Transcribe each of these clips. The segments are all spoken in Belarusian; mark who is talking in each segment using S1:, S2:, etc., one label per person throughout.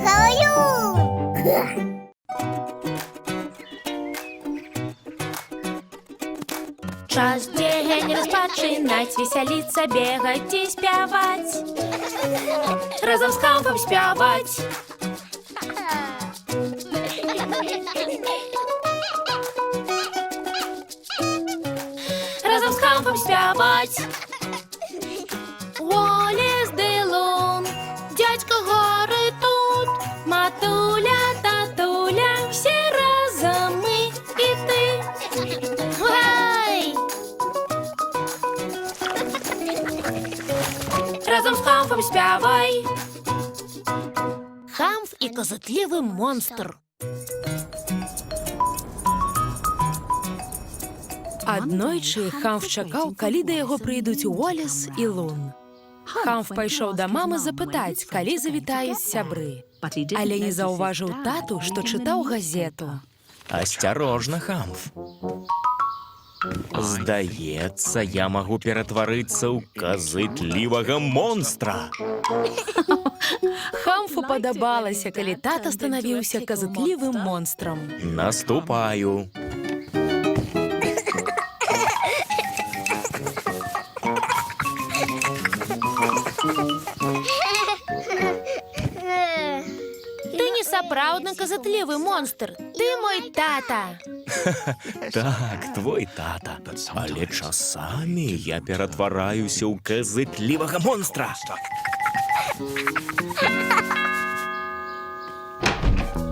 S1: Калюн!
S2: Час день розпочинать, веселиться, бегать і спявать. Разом з Хамфом спявать. Разом з Хамфом спявать. Уоллес де Лун, дядько гори тут, матуля, татуля, всі разом ми і ти. Гай! Разом з Хамфом спявай. Хамф і козотлівий монстр.
S3: Аднойчы Хамф чакаў, калі да яго прыйдуць Уоллес і Лун. Хамф пайшоў да мамы запытаць, калі завітаюць сябры. Але не заўважыў тату, што чытаў газету.
S4: Асцярожна, Хамф. Здаецца, я магу ператварыцца ў казытлівага монстра.
S3: Хамфу падабалася, калі тата станавіўся казытлівым монстрам.
S4: Наступаю.
S2: Ты не сапраўдны казытлівы монстр. Ты мой тата.
S4: Так, твой тата. Але часамі я ператвараюся ў казытлівага монстра.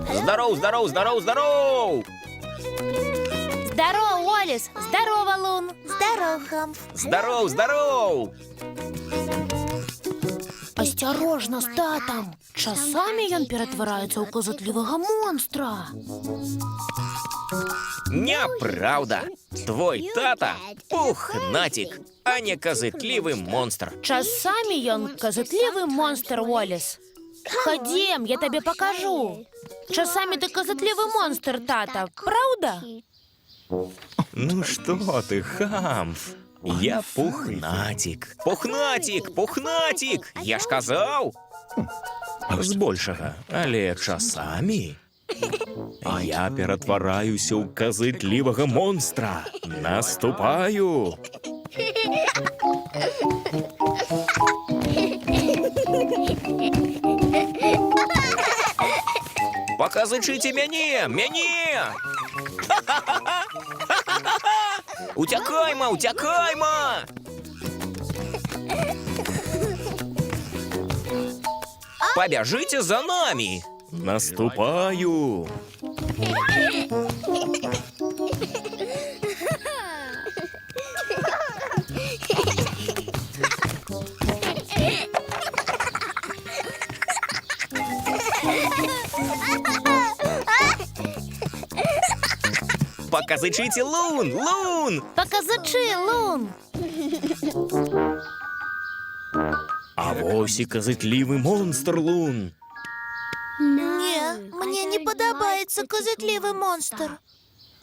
S4: Здароў, здароў, здароў, здароў!
S2: Здорово, Уоллес. Здорово, Лун.
S1: Здоров, Хамф.
S4: Здароў, здароў!
S2: Асцярожна з татам. Часамі ён ператвараецца ў казытлівага монстра.
S4: Няпраўда. Твой тата пухнатик, а не казытлівы монстр.
S2: Часамі ён казытлівы монстр, Уоллес. Ходім, я табе покажу. Часамі ты казытлівы монстр, тата, праўда?
S4: Ну што ты, Хамф? Я пухнатик. Пухнатик, пухнатик! Я ж казаў! Збольшага, але часамі я ператвараюся ў казытлівага монстра. Наступаю! Паказычыце мяне! Мяне! Уцякайма, уцякайма! Побяжите за нами! Наступаю! Показычыце Лун! Лун!
S2: Паказачы, Лун.
S4: А вось і казытлівы монстр, Лун!
S1: Не, мне не падабаецца казытлівы монстр.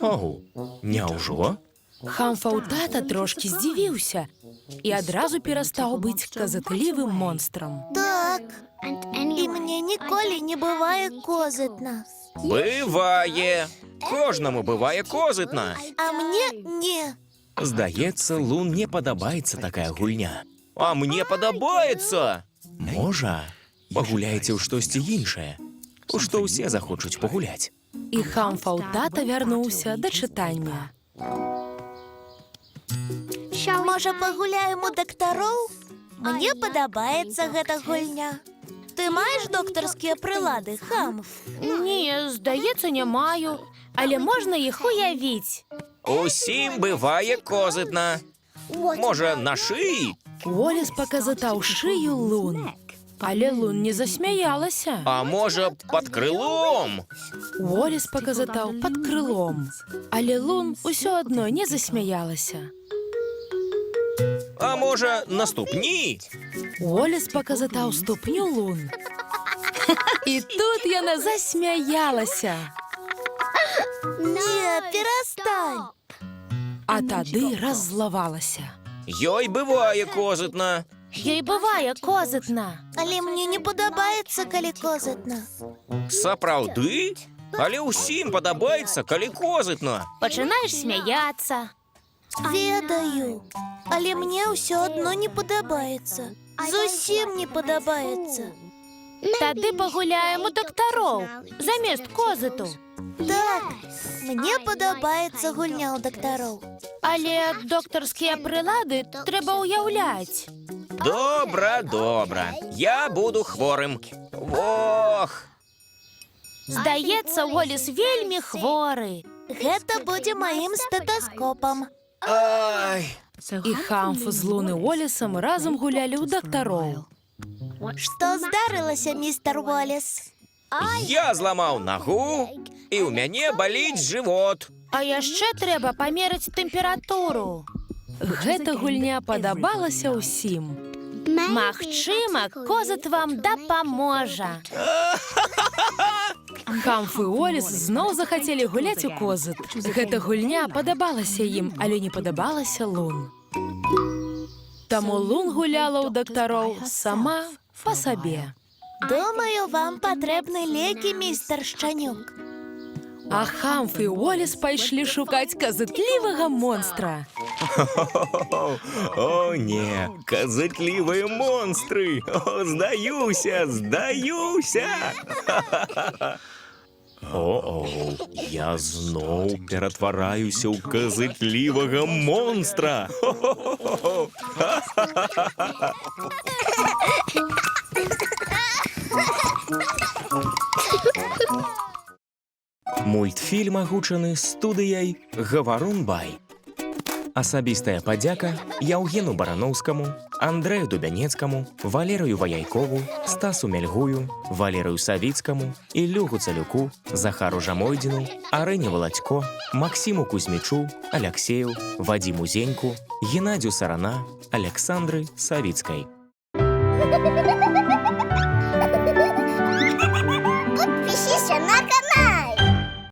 S4: Ау, няўжо?
S3: Хамфаў тата трошкі здзівіўся і адразу перастаў быць казытлівым монстрам.
S1: Так, і мне ніколі не бывае козытна.
S4: Бывае! Кожнаму бывае козытна!
S1: А мне не.
S4: Здаецца, Лун не падабаецца такая гульня. А мне падабаецца! Можа, пагуляеце ў штосьці іншае, у што ўсе захочуць пагуляць.
S3: І Хамфаў тата вярнуўся да чытання.
S1: Можа, пагуляем у дактароў? Мне падабаецца гэта гульня. Ты маеш доктарскія прылады, Хамф?
S2: Не, здаецца, не маю. Але можна іх уявіць.
S4: Усім бывае козытна. Можа, на шыі?
S3: Уоллес паказатаў шыю Лун. Але Лун не засмяялася.
S4: А можа, пад крылом?
S3: Уоллес паказатаў пад крылом. Але Лун усё адно не засмяялася.
S4: А можа, на ступні?
S3: Уоллес паказатаў ступню Лун. І тут яна засмяялася.
S1: Не, перастань.
S3: А тады раззлавалася.
S4: Ёй бывае козытна.
S2: Їй буває козитна.
S1: Але мені не подобається, коли козитно.
S4: Сапраўды? Але ўсім падабаецца, калі козытна.
S2: Починаєш сміятися.
S1: Ведаю. Але мне все одно не подобається. Зовсім не подобається.
S2: Тоді погуляємо у докторов замість козиту.
S1: Так, мені подобається гульня у докторів.
S2: Але докторські прилади треба уявляти.
S4: Добра. Я буду хворим. Ох!
S2: Здається, Уоллес вельми хворий.
S1: Гэта будзе маім стетоскопом.
S4: Ай!
S3: І Хамф з Лун і Уоллесом разом гулялі ў дактароў.
S1: Што здарылася, містер Уоллес?
S4: Я зламаў нагу, і ў мяне баліць жывот.
S2: А яшчэ трэба памераць тэмпературу.
S3: Гэта гульня падабалася ўсім.
S2: Магчыма, козыт вам дапаможа.
S3: Хамф і Уоллес зноў захацелі гуляць у козыт. Гэта гульня падабалася ім, але не падабалася Лун. Таму Лун гуляла ў дактароў сама па сабе.
S1: Думаю, вам патрэбны лекі, містер Шчанюк.
S3: А Хамф і Уоллес пайшлі шукаць казытлівага монстра.
S4: О, не, казытлівыя монстры. О, здаюся. О, я зноў ператвараюся ў казытлівага монстра. Мультфільм агучаны студыяй «Гаварун Бай». Асабістая падзяка Яўгену Бараноўскаму, Андрэю Дубянецкаму, Валерыю Ваяйкову, Стасу Мельгую, Валерыю Савіцкаму, Іллю Гуцалюку, Захару Жамойдзіну, Арэне Валадзько, Максіму Кузьмічу, Аляксею, Вадзіму Зеньку, Геннадзю Сарана, Аляксандры Савіцкай.